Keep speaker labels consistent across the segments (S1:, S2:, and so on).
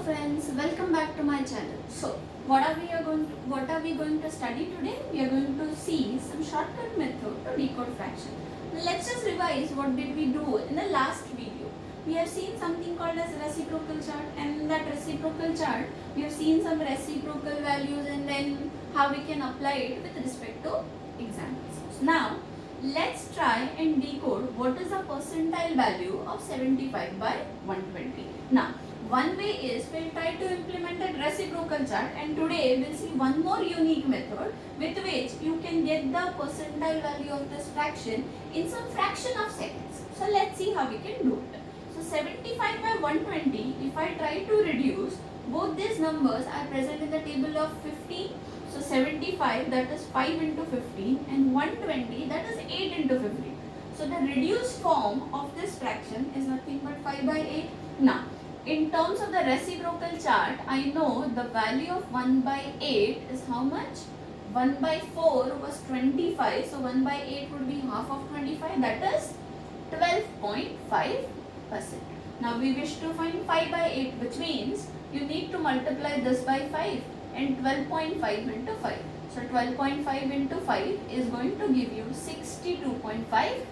S1: friends, welcome back to my channel. So, what are we going to study today? We are going to see some shortcut method to decode fraction. Now, let's just revise what did we do in the last video. We have seen something called as reciprocal chart, and in that reciprocal chart we have seen some reciprocal values and then how we can apply it with respect to examples. So, now let's try and decode what is the percentile value of 75 by 120. Now, one way is we'll try to implement a reciprocal chart, and today we'll see one more unique method with which you can get the percentile value of this fraction in some fraction of seconds. So let's see how we can do it. So 75 by 120, if I try to reduce, both these numbers are present in the table of 15. So 75, that is 5 into 15, and 120, that is 8 into 15. So the reduced form of this fraction is nothing but 5 by 8. Now, in terms of the reciprocal chart, I know the value of 1 by 8 is how much? 1 by 4 was 25, so 1 by 8 would be half of 25, that is 12.5%. Now we wish to find 5 by 8, which means you need to multiply this by 5 and 12.5 into 5. So 12.5 into 5 is going to give you 62.5%.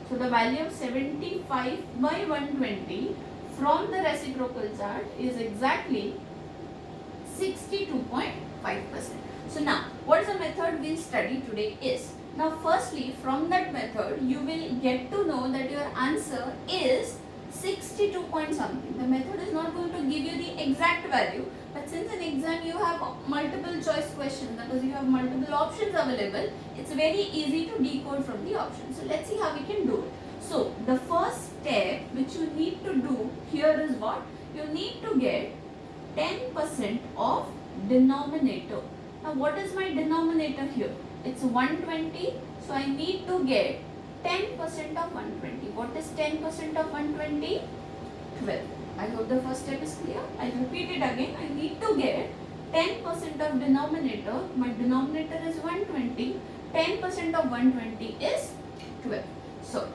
S1: So the value of 75 by 120 from the reciprocal chart is exactly 62.5%. So now, what is the method we'll study today is, now firstly from that method you will get to know that your answer is 62 point something. The method is not going to give you the exact value, but since in exam you have multiple choice questions, that is you have multiple options available, it's very easy to decode from the options. So let's see how we can do it. So the first step which you need to do here is what? You need to get 10% of denominator. Now what is my denominator here? It's 120. So I need to get 10% of 120. What is 10% of 120? 12. I hope the first step is clear. I'll repeat it again. I need to get 10% of denominator. My denominator is 120. 10% of 120 is 12. So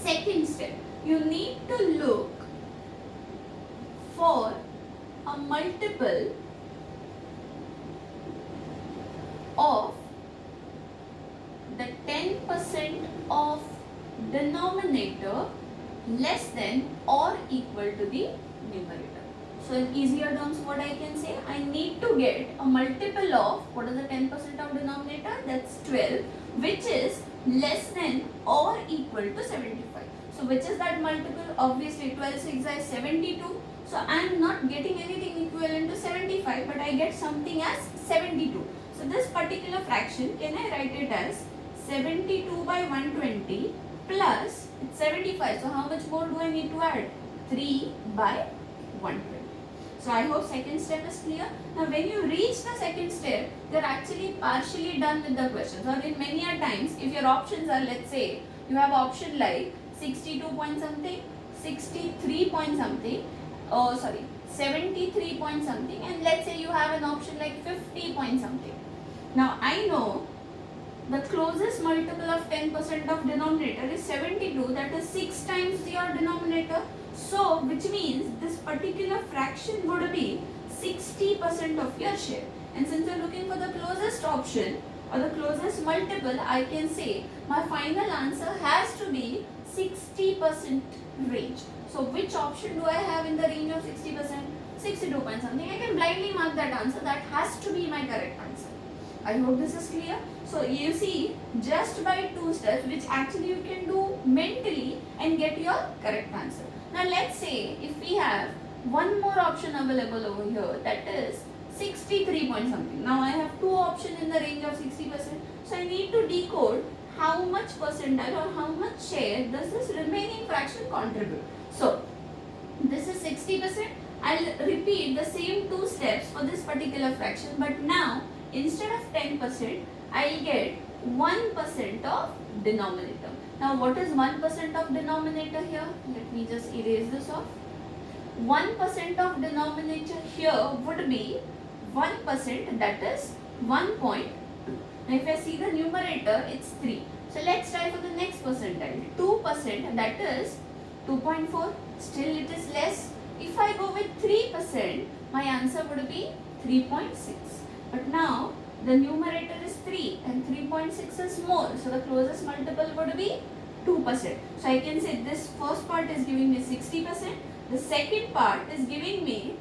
S1: second step, you need to look for a multiple of the 10% of denominator less than or equal to the numerator. So in easier terms, what I can say, I need to get a multiple of, what is the 10% of denominator? That's 12, which is less than or equal to 75. So which is that multiple? Obviously 12 6 is 72. So I am not getting anything equivalent to 75, but I get something as 72. So this particular fraction, can I write it as 72 by 120 plus, it's 75. So how much more do I need to add? 3 by 120. So I hope second step is clear. Now when you reach the second step, you're actually partially done with the questions. Or in many a times, if your options are, let's say, you have option like 62 point something, 63 point something, 73 point something, and let's say you have an option like 50 point something. Now I know the closest multiple of 10% of denominator is 72, that is 6 times your denominator. So, which means this particular fraction would be 60% of your share. And since you are looking for the closest option or the closest multiple, I can say my final answer has to be 60% range. So, which option do I have in the range of 60%? 62 point something. I can blindly mark that answer. That has to be my correct answer. I hope this is clear. So you see, just by 2 steps, which actually you can do mentally and get your correct answer. Now let's say if we have one more option available over here, that is 63 point something. Now I have 2 options in the range of 60%. So I need to decode how much percentile or how much share does this remaining fraction contribute. So this is 60%. I'll repeat the same 2 steps for this particular fraction, but now instead of 10%, I'll get 1% of denominator. Now what is 1% of denominator here? Let me just erase this off. 1% of denominator here would be 1%, that is 1.2. Now if I see the numerator, it's 3. So let's try for the next percentile. 2%, that is 2.4. Still it is less. if I go with 3%, my answer would be 3.6. But now the numerator is 3 and 3.6 is more. So the closest multiple would be 2%. So I can say this first part is giving me 60%. The second part is giving me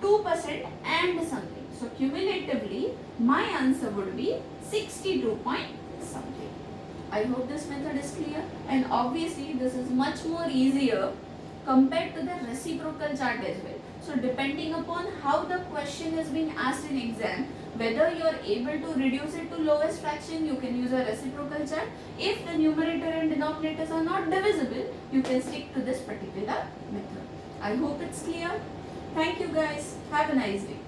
S1: 2% and something. So cumulatively, my answer would be 62 point something. I hope this method is clear. And obviously, this is much more easier compared to the reciprocal chart as well. So depending upon how the question is being asked in exam, whether you are able to reduce it to lowest fraction, you can use a reciprocal chart. If the numerator and denominators are not divisible, you can stick to this particular method. I hope it's clear. Thank you guys. Have a nice day.